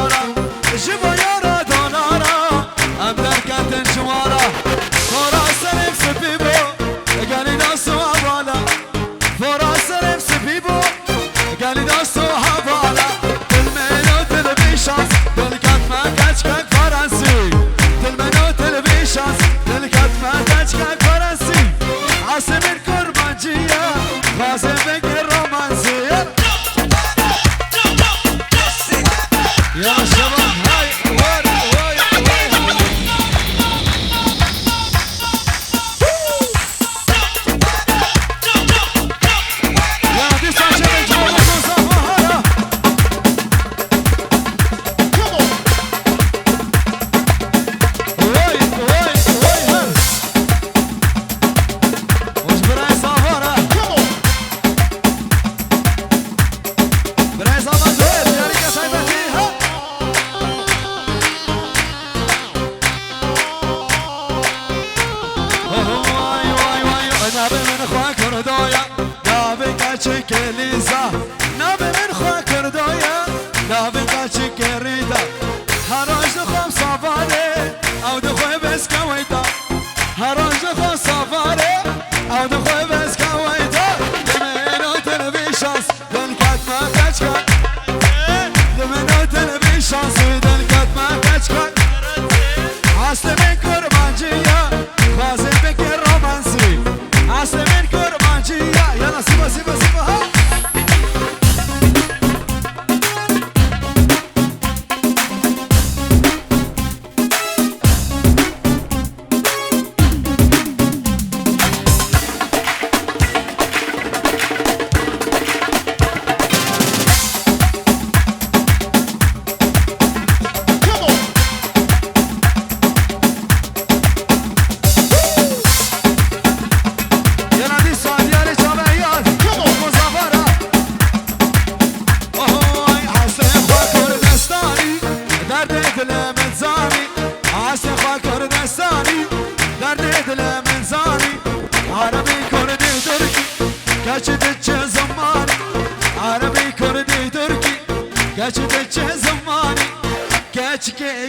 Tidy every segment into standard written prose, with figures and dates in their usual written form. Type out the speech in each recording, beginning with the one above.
سوارا جبا يارا دونارا ام دركتن جوارا فورا سرم سبيبو قالي ناسو هوالا فورا سرم سبيبو قالي ناسو هوالا تلمنو تلبيشاس دلكت ما كچكك فرنسي تلمنو تلبيشاس دلكت ما كچكك فرنسي عاصم الكرمانجية غازم بك الرومانسية يا شباب هاي واي يا دي ساجل جوا مصافحة واي هر وش براي صافرة براي صافرة يا ريكا سايبتيها نابي من خواك ردويا نابي قاتشك ليزا نابي من خواك ردويا نابي قاتشك ريدا هراج دخوم صافاري او دخوي بس كويتا هراج دخوم صافاري او دخوي بس كويتا دمينو تلبيشانس دلكت ما كچكت دمينو تلبيشانس دلكت ما كچكت عاصم الكرمانجية غازم بك الرومانسي عاصم الكرمانجية يلا سيبا سيبا سيبا ها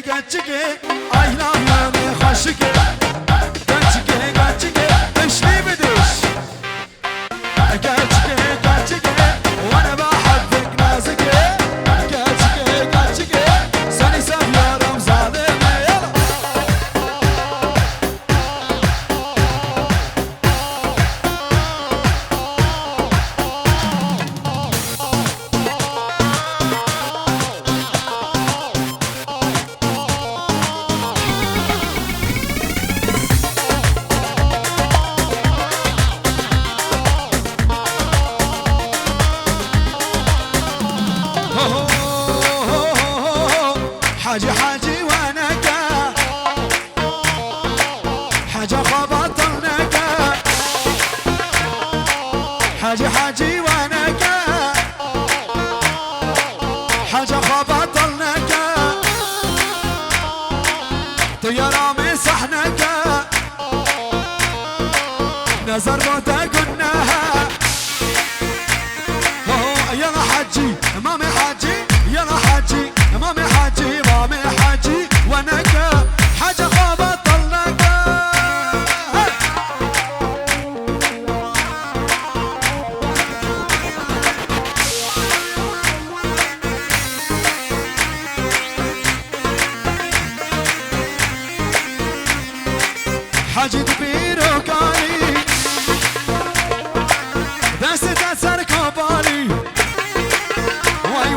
Geçke aylanlarını hoşike geçke dişli mi diş geçke وانا بحبك نازكه geçke seni seviyorum zalime yala حاجي وانكا حاجة خبطنكا حاجي وانكا حاجة خبطنكا طيارة مسحنكا نظر موتا كناها يلا حاجي مامي حاجي يلا حاجي مامي حاجي مامي حاجي ونكا حاجة خبطلنكا حاجي دبيرو كالي دستي تسر كوبالي واي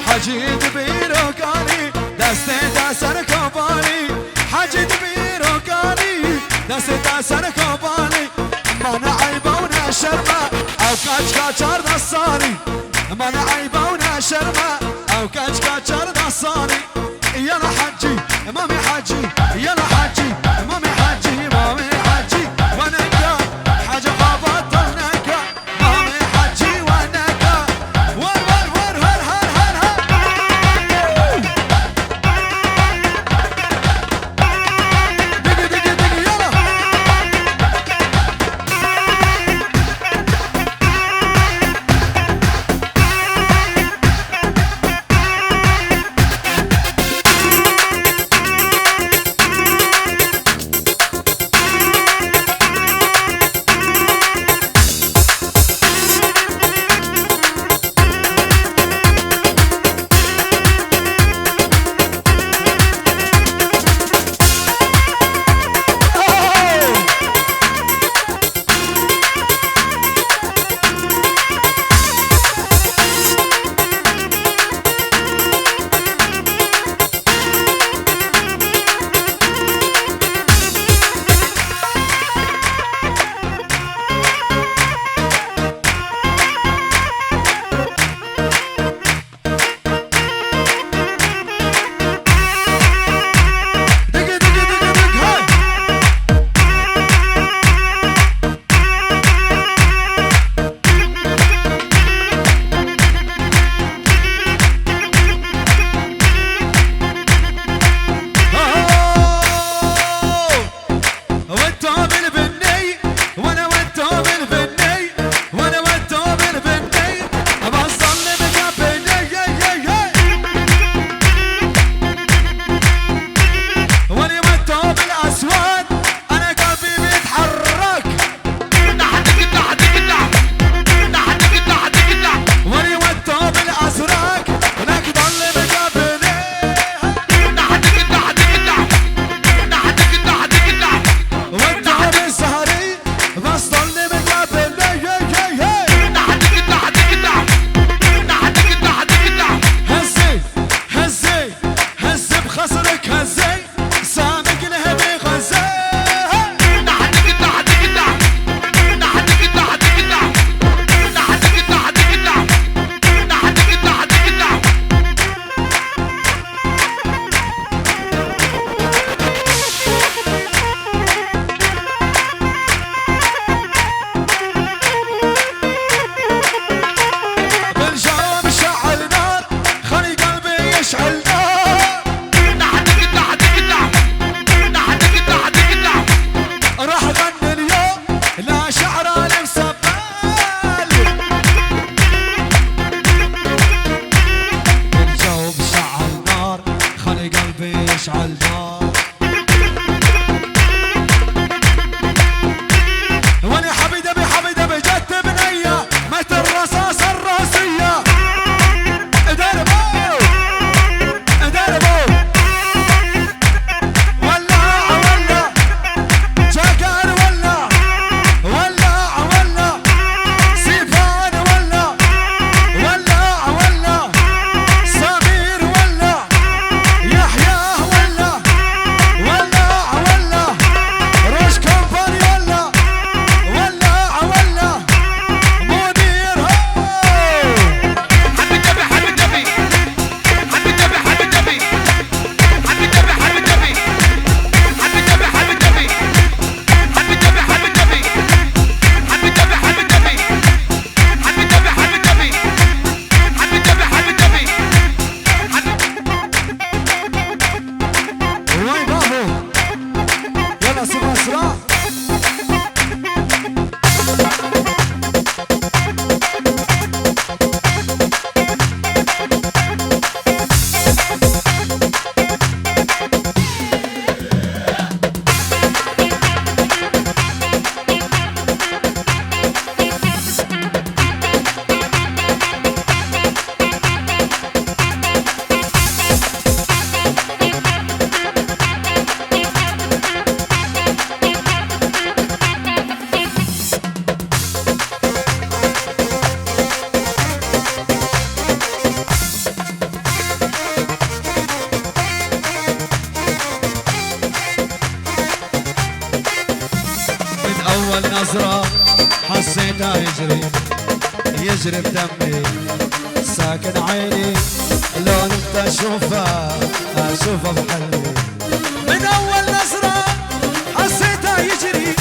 حاجي دبيرو كالي دستي تسر كوبالي حاجي دبيرو كالي دستي تسر كوبالي من عيبونا شرمة او كاچار دستاني من عيبونا شرمة او كاچار دستاني يلا حاجي مامي حاجي يلا حاجي مامي حاجي مامي حاجي ونكا حاجة خبطنكا مامي حاجي ونكا ور ور ور هر هر هر هر دقي دقي دقي يلا يشعل نار. ولي حبيبي حبيبي جت بنيه مت الرصاص الراسيه. ادربوا ادربوا ولع ولع جاكر ولع ولع ولع سيفان ولع ولع ولع سمير ولع يحيى ولع ولع ولع روش كومباني ولع ولع ولع مدير هو حبيبي حبيبي حبيبي حبيبي حبيبي حبيبي حبيبي حبيبي حبيبي حبيبي حبيبي حبيبي وين بابو يلا سيبها اسراء. من أول نظرة حسيتها يجري يجري بدمي ساكن عيني لو انت اشوفها اشوفها بحلمي. من أول نظرة حسيتها يجري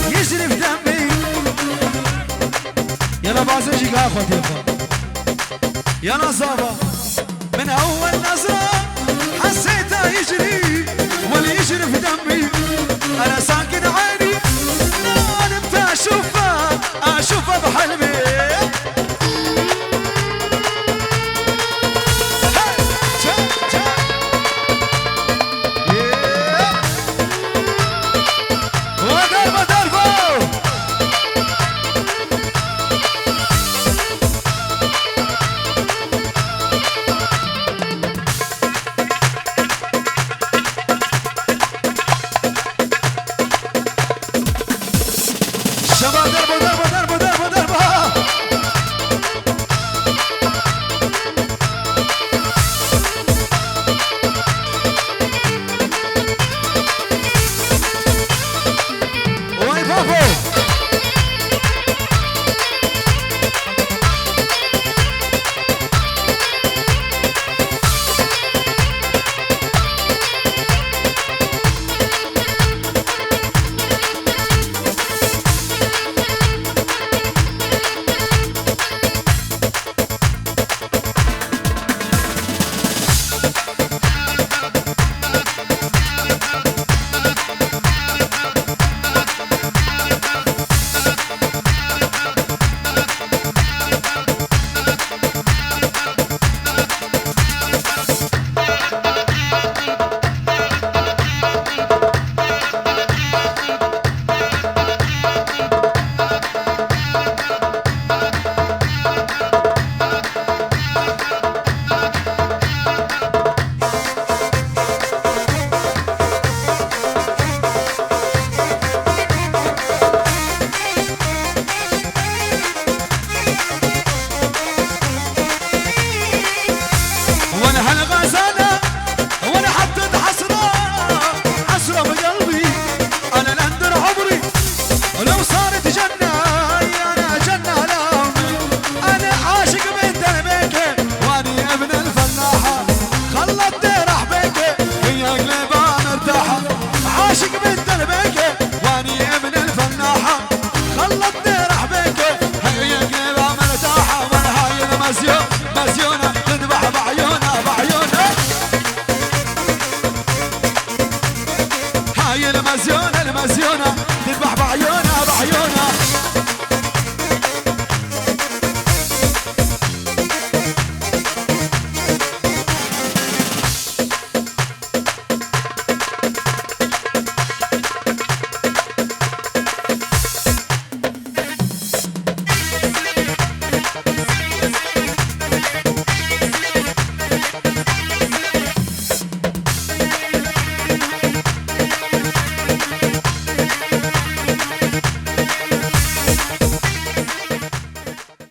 يجري بدمي. يلا بعزجك اخوتي يابا يا نصابة. من أول نظرة حسيتها يجري واللي يجري في دمي. أنا ساكن عيني لا نبت أشوفها أشوفها بحلمي. وضربة ضربة شباب ضربة ضربة ضربة ضربة ضربة. وي بابو المزيون